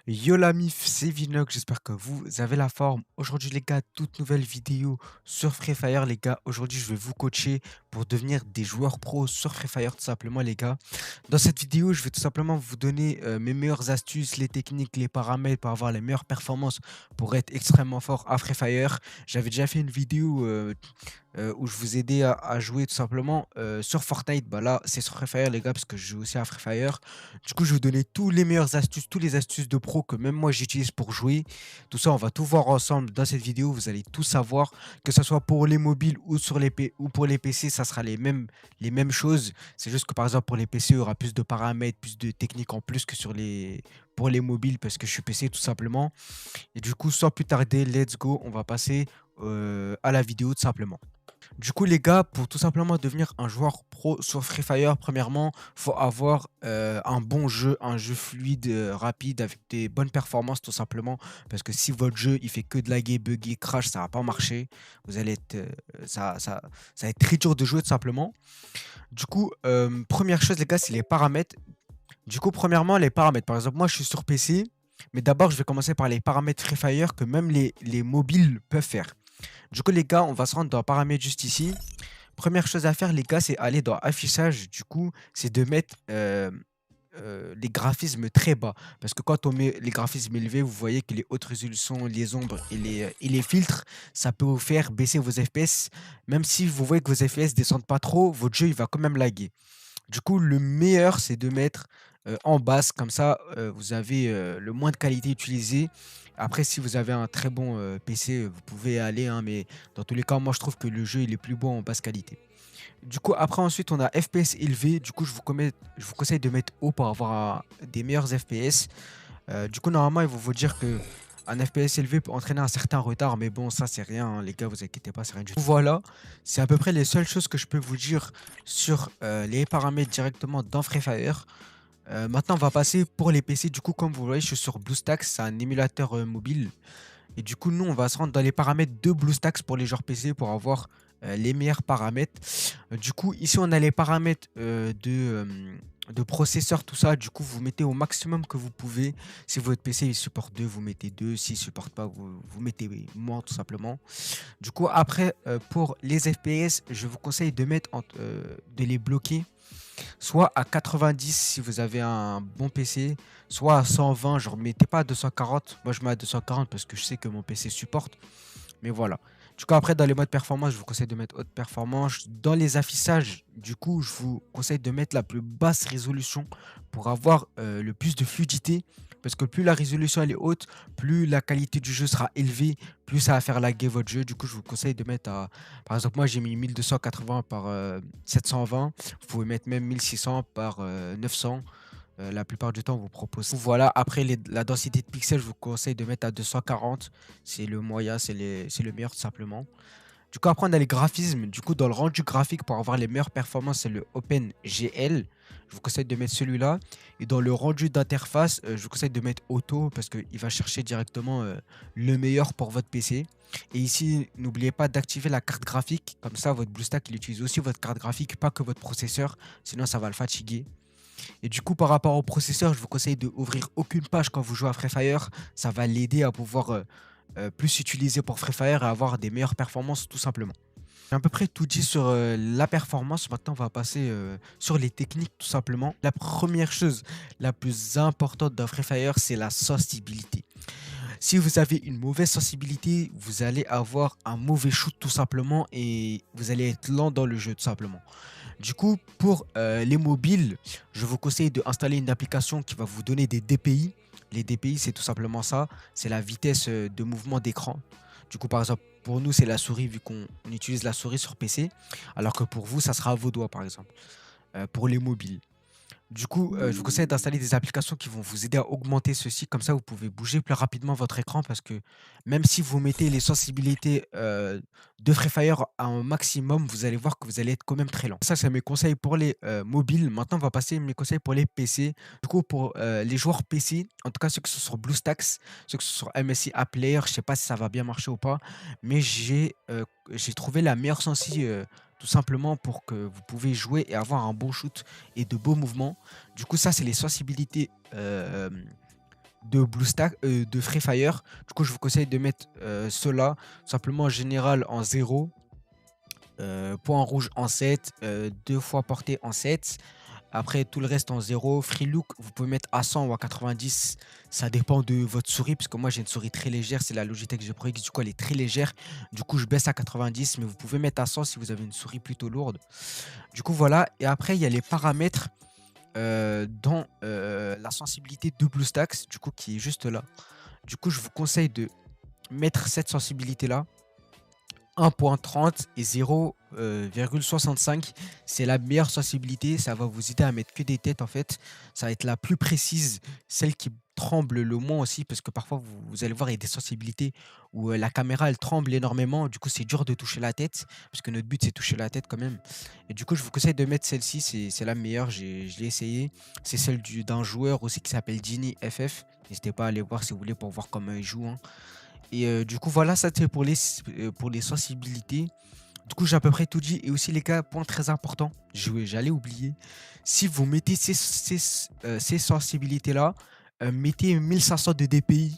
Yo la mif, c'est Vinok, j'espère que vous avez la forme. Aujourd'hui les gars, toute nouvelle vidéo sur Free Fire les gars. Aujourd'hui je vais vous coacher pour devenir des joueurs pros sur Free Fire tout simplement les gars. Dans cette vidéo, je vais tout simplement vous donner mes meilleures astuces, les techniques, les paramètres pour avoir les meilleures performances pour être extrêmement fort à Free Fire. J'avais déjà fait une vidéo où je vous aidais à jouer tout simplement sur Fortnite. Bah là, c'est sur Free Fire les gars parce que je joue aussi à Free Fire. Du coup, je vais vous donner tous les meilleures astuces, tous les astuces de pro que même moi j'utilise pour jouer. Tout ça, on va tout voir ensemble dans cette vidéo. Vous allez tout savoir, que ce soit pour les mobiles ou ou pour les PC, ça sera les mêmes choses. C'est juste que par exemple pour les PC, il y aura plus de paramètres, plus de techniques en plus que pour les mobiles parce que je suis PC tout simplement. Et du coup, sans plus tarder, let's go, on va passer à la vidéo tout simplement. Du coup, les gars, pour tout simplement devenir un joueur pro sur Free Fire, premièrement, faut avoir un bon jeu, un jeu fluide, rapide, avec des bonnes performances, tout simplement. Parce que si votre jeu, il fait que de laguer, bugger, crash, ça va pas marcher. Vous allez être, ça va être très dur de jouer, tout simplement. Du coup, première chose, les gars, c'est les paramètres. Du coup, premièrement, les paramètres. Par exemple, moi, je suis sur PC, mais d'abord, je vais commencer par les paramètres Free Fire que même les mobiles peuvent faire. Du coup, les gars, on va se rendre dans paramètres juste ici. Première chose à faire, les gars, c'est aller dans affichage. Du coup, c'est de mettre les graphismes très bas. Parce que quand on met les graphismes élevés, vous voyez que les hautes résolutions, les ombres et les filtres, ça peut vous faire baisser vos FPS. Même si vous voyez que vos FPS descendent pas trop, votre jeu, il va quand même laguer. Du coup, le meilleur, c'est de mettre en basse, comme ça, vous avez le moins de qualité utilisée. Après, si vous avez un très bon PC, vous pouvez aller, hein, mais dans tous les cas, moi, je trouve que le jeu, il est plus bon en basse qualité. Du coup, après, ensuite, on a FPS élevé. Du coup, je vous conseille de mettre haut pour avoir des meilleurs FPS. Du coup, normalement, ils vont vous dire que un FPS élevé peut entraîner un certain retard, mais bon, ça, c'est rien, hein, les gars, vous inquiétez pas, c'est rien du tout. Voilà, c'est à peu près les seules choses que je peux vous dire sur les paramètres directement dans Free Fire. Maintenant, on va passer pour les PC. Du coup, comme vous voyez, je suis sur BlueStacks, c'est un émulateur mobile. Et du coup, nous, on va se rendre dans les paramètres de BlueStacks pour les joueurs PC pour avoir les meilleurs paramètres. Du coup, ici, on a les paramètres de processeur, tout ça. Du coup, vous mettez au maximum que vous pouvez. Si votre PC il supporte 2, vous mettez 2. S'il ne supporte pas, vous mettez moins, tout simplement. Du coup, après, pour les FPS, je vous conseille de les bloquer soit à 90 si vous avez un bon PC, soit à 120. Genre, mettez pas à 240. Moi, je mets à 240 parce que je sais que mon PC supporte. Mais voilà. Du coup, après, dans les modes performance, je vous conseille de mettre haute performance. Dans les affichages, du coup, je vous conseille de mettre la plus basse résolution pour avoir le plus de fluidité. Parce que plus la résolution elle est haute, plus la qualité du jeu sera élevée, plus ça va faire laguer votre jeu. Du coup, je vous conseille de mettre à... Par exemple, moi, j'ai mis 1280 par 720. Vous pouvez mettre même 1600 par 900. La plupart du temps, on vous propose. Voilà, après la densité de pixels, je vous conseille de mettre à 240. C'est le moyen, c'est le meilleur tout simplement. Du coup, après, on a les graphismes. Du coup, dans le rendu graphique, pour avoir les meilleures performances, c'est le OpenGL. Je vous conseille de mettre celui-là. Et dans le rendu d'interface, je vous conseille de mettre Auto parce qu'il va chercher directement le meilleur pour votre PC. Et ici, n'oubliez pas d'activer la carte graphique. Comme ça, votre BlueStack, il utilise aussi votre carte graphique, pas que votre processeur. Sinon, ça va le fatiguer. Et du coup, par rapport au processeur, je vous conseille d'ouvrir aucune page quand vous jouez à Free Fire. Ça va l'aider à pouvoir plus utiliser pour Free Fire et avoir des meilleures performances tout simplement. J'ai à peu près tout dit sur la performance. Maintenant, on va passer sur les techniques tout simplement. La première chose la plus importante dans Free Fire, c'est la sensibilité. Si vous avez une mauvaise sensibilité, vous allez avoir un mauvais shoot tout simplement et vous allez être lent dans le jeu tout simplement. Du coup, pour les mobiles, je vous conseille d'installer une application qui va vous donner des DPI. Les DPI, c'est tout simplement ça. C'est la vitesse de mouvement d'écran. Du coup, par exemple, pour nous, c'est la souris vu qu'on utilise la souris sur PC. Alors que pour vous, ça sera vos doigts, par exemple, pour les mobiles. Du coup, je vous conseille d'installer des applications qui vont vous aider à augmenter ceci. Comme ça, vous pouvez bouger plus rapidement votre écran parce que même si vous mettez les sensibilités de Free Fire à un maximum, vous allez voir que vous allez être quand même très lent. Ça, c'est mes conseils pour les mobiles. Maintenant, on va passer à mes conseils pour les PC. Du coup, pour les joueurs PC, en tout cas ceux qui sont sur BlueStacks, ceux qui sont sur MSI App Player, je sais pas si ça va bien marcher ou pas, mais j'ai trouvé la meilleure sensi tout simplement pour que vous pouvez jouer et avoir un bon shoot et de beaux mouvements. Du coup, ça, c'est les sensibilités de Free Fire. Du coup, je vous conseille de mettre ceux-là, simplement en général en 0, point rouge en 7, 2 fois portée en 7. Après, tout le reste en 0. Free look, vous pouvez mettre à 100 ou à 90. Ça dépend de votre souris, parce que moi, j'ai une souris très légère. C'est la Logitech G Pro X. Du coup, elle est très légère. Du coup, je baisse à 90, mais vous pouvez mettre à 100 si vous avez une souris plutôt lourde. Du coup, voilà. Et après, il y a les paramètres dans la sensibilité de BlueStacks, du coup, qui est juste là. Du coup, je vous conseille de mettre cette sensibilité-là. 1.30 et 0,65. C'est la meilleure sensibilité. Ça va vous aider à mettre que des têtes en fait. Ça va être la plus précise, celle qui tremble le moins aussi, parce que parfois vous allez voir, il y a des sensibilités où la caméra elle tremble énormément. Du coup, c'est dur de toucher la tête, parce que notre but c'est toucher la tête quand même. Et du coup, je vous conseille de mettre celle-ci. C'est la meilleure. Je l'ai essayé. C'est celle d'un joueur aussi qui s'appelle Genie FF. N'hésitez pas à aller voir si vous voulez pour voir comment il joue, hein. Et du coup, voilà, ça c'est pour les sensibilités. Du coup, j'ai à peu près tout dit. Et aussi, les gars, point très important, j'allais oublier. Si vous mettez ces sensibilités-là, mettez 1500 de DPI.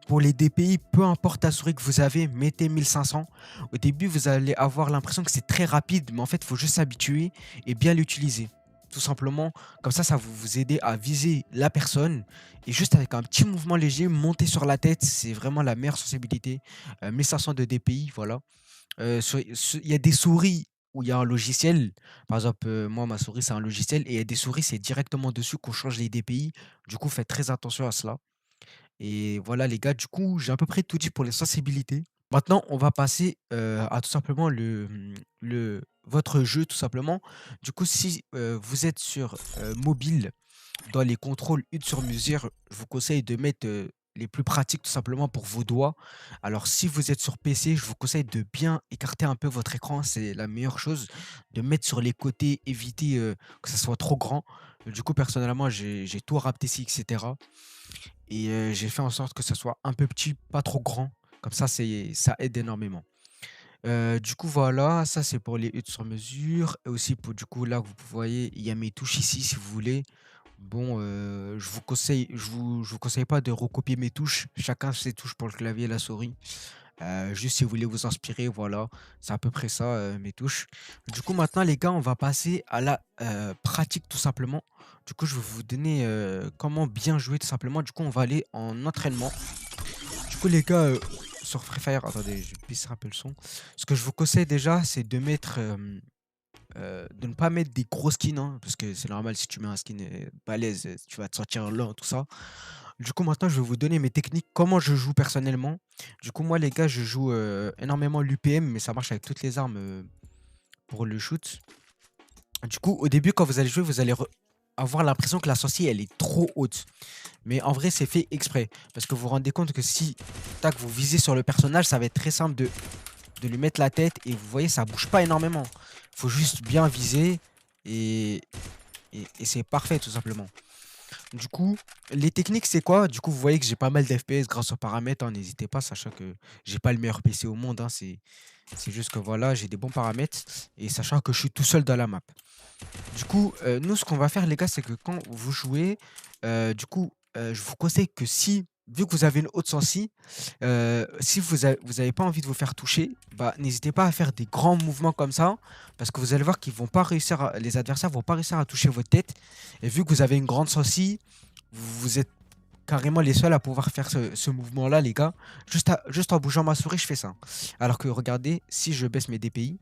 Pour les DPI, peu importe la souris que vous avez, mettez 1500. Au début, vous allez avoir l'impression que c'est très rapide, mais en fait, il faut juste s'habituer et bien l'utiliser. Tout simplement, comme ça va vous aider à viser la personne. Et juste avec un petit mouvement léger, monter sur la tête, c'est vraiment la meilleure sensibilité. 1500 de DPI, voilà. Il y a des souris où il y a un logiciel. Par exemple, moi, ma souris, c'est un logiciel. Et il y a des souris, c'est directement dessus qu'on change les DPI. Du coup, faites très attention à cela. Et voilà les gars, du coup, j'ai à peu près tout dit pour les sensibilités. Maintenant, on va passer, à tout simplement votre jeu tout simplement. Du coup, si, vous êtes sur, mobile, dans les contrôles une sur mesure, je vous conseille de mettre, les plus pratiques tout simplement pour vos doigts. Alors si vous êtes sur PC, je vous conseille de bien écarter un peu votre écran, c'est la meilleure chose. De mettre sur les côtés, éviter, que ça soit trop grand. Du coup, personnellement, j'ai tout rapetissé et cetera. Et j'ai fait en sorte que ça soit un peu petit, pas trop grand. Comme ça aide énormément. Du coup, voilà, ça c'est pour les huttes sur mesure et aussi pour du coup, là, vous voyez, il y a mes touches ici si vous voulez. Bon, je vous conseille pas de recopier mes touches. Chacun ses touches pour le clavier et la souris. Juste si vous voulez vous inspirer, voilà, c'est à peu près ça, mes touches. Du coup, maintenant les gars, on va passer à la, pratique tout simplement. Du coup, je vais vous donner, comment bien jouer tout simplement. Du coup, on va aller en entraînement. Du coup, les gars, sur Free Fire attendez, je baisse un peu le son. Ce que je vous conseille déjà, c'est de mettre, de ne pas mettre des gros skins, hein, parce que c'est normal si tu mets un skin, balèze, tu vas te sentir lent, tout ça. Du coup, maintenant, je vais vous donner mes techniques, comment je joue personnellement. Du coup, moi, les gars, je joue, énormément l'UPM, mais ça marche avec toutes les armes, pour le shoot. Du coup, au début, quand vous allez jouer, vous allez avoir l'impression que la sortie, elle est trop haute. Mais en vrai, c'est fait exprès. Parce que vous vous rendez compte que si, tac, vous visez sur le personnage, ça va être très simple de lui mettre la tête. Et vous voyez, ça bouge pas énormément. Faut juste bien viser. Et, et c'est parfait, tout simplement. Du coup, les techniques, c'est quoi? Du coup, vous voyez que j'ai pas mal d'FPS grâce aux paramètres, hein, n'hésitez pas, sachant que j'ai pas le meilleur PC au monde, hein, c'est juste que voilà, j'ai des bons paramètres et sachant que je suis tout seul dans la map. Du coup, nous, ce qu'on va faire, les gars, c'est que quand vous jouez, du coup, je vous conseille que si, vu que vous avez une haute sensi, si vous avez pas envie de vous faire toucher, bah, n'hésitez pas à faire des grands mouvements comme ça, parce que vous allez voir qu'ils vont pas réussir les adversaires vont pas réussir à toucher votre tête. Et vu que vous avez une grande sensi, vous êtes carrément les seuls à pouvoir faire ce mouvement-là, les gars. Juste en bougeant ma souris, je fais ça. Alors que regardez, si je baisse mes DPI,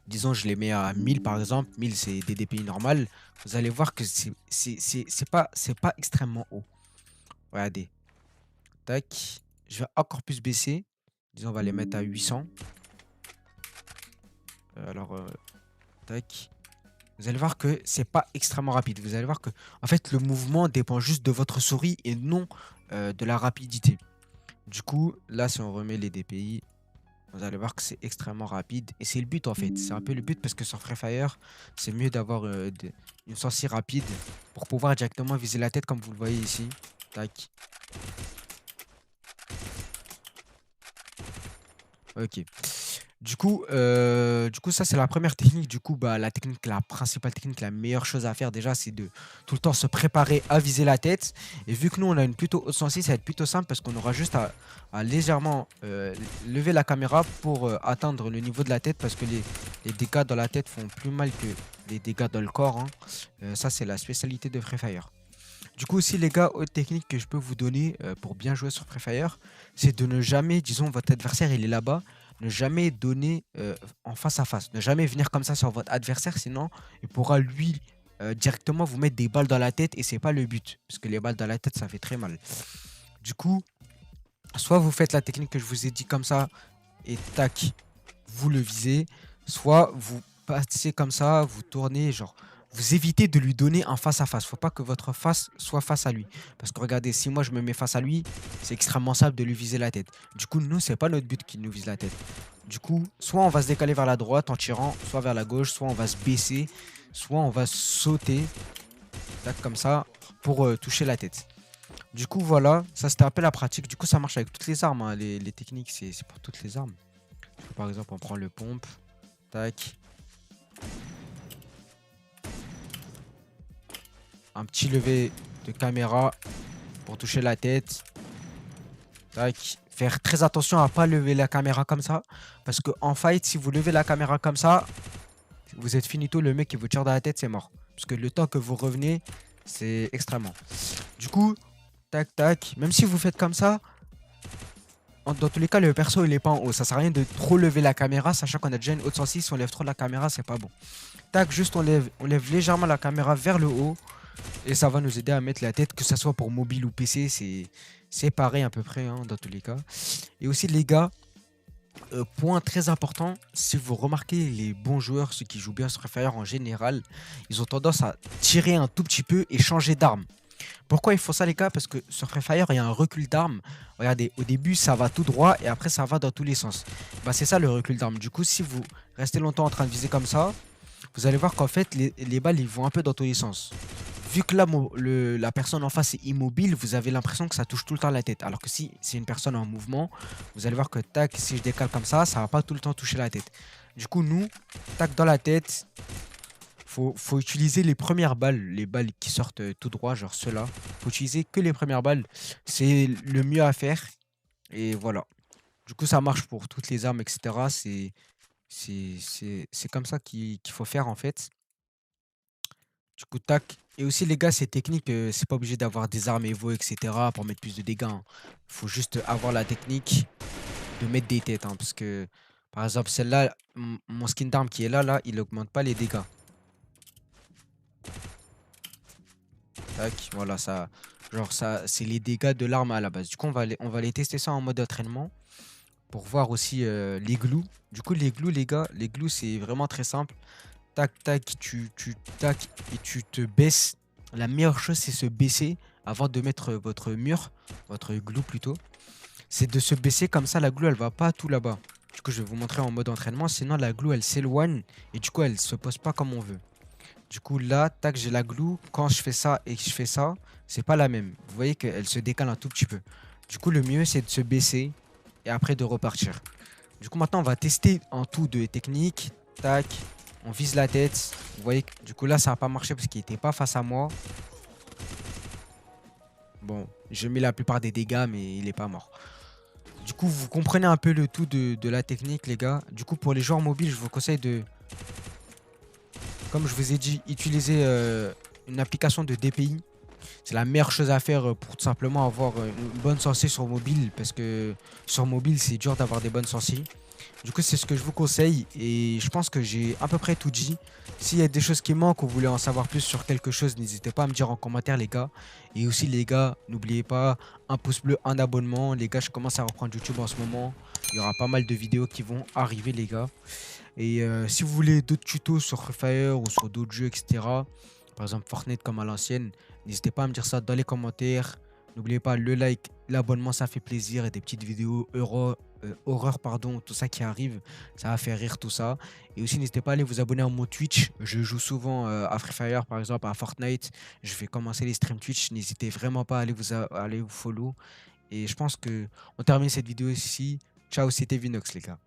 disons je les mets à 1000 par exemple, 1000 c'est des DPI normales, vous allez voir que c'est pas extrêmement haut. Regardez, tac, je vais encore plus baisser. Disons on va les mettre à 800. Alors, tac. Vous allez voir que c'est pas extrêmement rapide. Vous allez voir que en fait le mouvement dépend juste de votre souris et non de la rapidité. Du coup, là si on remet les DPI, vous allez voir que c'est extrêmement rapide. Et c'est le but en fait. C'est un peu le but parce que sur Free Fire, c'est mieux d'avoir une sensi rapide pour pouvoir directement viser la tête comme vous le voyez ici. Tac. Ok. Du coup, ça, c'est la première technique. Du coup, bah, la technique, la principale technique, la meilleure chose à faire déjà, c'est de tout le temps se préparer à viser la tête. Et vu que nous, on a une plutôt haute sensibilité, ça va être plutôt simple parce qu'on aura juste à légèrement lever la caméra pour atteindre le niveau de la tête parce que les dégâts dans la tête font plus mal que les dégâts dans le corps, hein. Ça, c'est la spécialité de Free Fire. Du coup, aussi, les gars, autre technique que je peux vous donner pour bien jouer sur Free Fire, c'est de ne jamais, disons, votre adversaire, il est là-bas, ne jamais donner en face à face. Ne jamais venir comme ça sur votre adversaire, sinon, il pourra lui directement vous mettre des balles dans la tête et c'est pas le but. Parce que les balles dans la tête, ça fait très mal. Du coup, soit vous faites la technique que je vous ai dit comme ça et tac, vous le visez, soit vous passez comme ça, vous tournez, genre, vous évitez de lui donner un face à face. Faut pas que votre face soit face à lui. Parce que regardez, si moi je me mets face à lui, c'est extrêmement simple de lui viser la tête. Du coup, nous, c'est pas notre but qu'il nous vise la tête. Du coup, soit on va se décaler vers la droite en tirant, soit vers la gauche, soit on va se baisser, soit on va sauter, tac, comme ça, pour toucher la tête. Du coup, voilà, ça c'était un peu la pratique. Du coup, ça marche avec toutes les armes, hein. Les techniques, c'est pour toutes les armes. Par exemple, on prend le pompe, tac, un petit lever de caméra pour toucher la tête, tac. Faire très attention à pas lever la caméra comme ça, parce que en fight, si vous levez la caméra comme ça, vous êtes finito, le mec qui vous tire dans la tête, c'est mort. Parce que le temps que vous revenez, c'est extrêmement. Du coup, tac, tac, même si vous faites comme ça, dans tous les cas, le perso, il est pas en haut. Ça sert à rien de trop lever la caméra, sachant qu'on a déjà une haute sensibilité. Si on lève trop la caméra, c'est pas bon. Tac, juste on lève légèrement la caméra vers le haut. Et ça va nous aider à mettre la tête, que ce soit pour mobile ou PC. C'est pareil à peu près, hein, dans tous les cas. Et aussi, les gars, point très important, si vous remarquez les bons joueurs, ceux qui jouent bien sur Free Fire en général, ils ont tendance à tirer un tout petit peu et changer d'arme. Pourquoi il faut ça, les gars? Parce que sur Free Fire, il y a un recul d'armes. Regardez, au début, ça va tout droit et après, ça va dans tous les sens. Bah, c'est ça le recul d'armes. Du coup, si vous restez longtemps en train de viser comme ça, vous allez voir qu'en fait, les balles, ils vont un peu dans tous les sens. Vu que là, la personne en face est immobile, vous avez l'impression que ça touche tout le temps la tête. Alors que si c'est une personne en mouvement, vous allez voir que tac, si je décale comme ça va pas tout le temps toucher la tête. Du coup, nous, tac dans la tête, faut utiliser les premières balles, les balles qui sortent tout droit, genre ceux-là. Faut utiliser que les premières balles. C'est le mieux à faire. Et voilà. Du coup, ça marche pour toutes les armes, etc. C'est comme ça qu'il faut faire en fait. Du coup, tac. Et aussi, les gars, c'est technique. C'est pas obligé d'avoir des armes Evo, etc. pour mettre plus de dégâts, hein. Faut juste avoir la technique de mettre des têtes, hein, parce que, par exemple, celle-là, mon skin d'arme qui est là, il augmente pas les dégâts. Tac, voilà, ça, genre ça, c'est les dégâts de l'arme à la base. Du coup, on va aller tester ça en mode entraînement pour voir aussi les glue. Du coup, les glue, les gars, les glue, c'est vraiment très simple. Tac, tac, tac, et tu te baisses. La meilleure chose, c'est se baisser avant de mettre votre mur, votre glue plutôt. C'est de se baisser comme ça, la glue, elle va pas tout là-bas. Du coup, je vais vous montrer en mode entraînement. Sinon, la glue, elle s'éloigne et du coup, elle se pose pas comme on veut. Du coup, là, tac, j'ai la glue. Quand je fais ça et que je fais ça, c'est pas la même. Vous voyez qu'elle se décale un tout petit peu. Du coup, le mieux, c'est de se baisser et après de repartir. Du coup, maintenant, on va tester en tout de techniques. Tac, on vise la tête. Vous voyez que du coup, là, ça n'a pas marché parce qu'il n'était pas face à moi. Bon, je mets la plupart des dégâts, mais il n'est pas mort. Du coup, vous comprenez un peu le tout de la technique, les gars. Du coup, pour les joueurs mobiles, je vous conseille de, comme je vous ai dit, utiliser une application de DPI. C'est la meilleure chose à faire pour tout simplement avoir une bonne sensée sur mobile. Parce que sur mobile, c'est dur d'avoir des bonnes sensées. Du coup, c'est ce que je vous conseille. Et je pense que j'ai à peu près tout dit. S'il y a des choses qui manquent ou vous voulez en savoir plus sur quelque chose, n'hésitez pas à me dire en commentaire, les gars. Et aussi, les gars, n'oubliez pas, un pouce bleu, un abonnement. Les gars, je commence à reprendre YouTube en ce moment. Il y aura pas mal de vidéos qui vont arriver, les gars. Et si vous voulez d'autres tutos sur Free Fire ou sur d'autres jeux, etc., par exemple Fortnite comme à l'ancienne, n'hésitez pas à me dire ça dans les commentaires. N'oubliez pas le like, l'abonnement, ça fait plaisir. Et des petites vidéos horreur, pardon, tout ça qui arrive, ça va faire rire tout ça. Et aussi, n'hésitez pas à aller vous abonner à mon Twitch. Je joue souvent à Free Fire, par exemple, à Fortnite. Je vais commencer les streams Twitch. N'hésitez vraiment pas à aller vous follow. Et je pense que on termine cette vidéo ici. Ciao, c'était Vinox, les gars.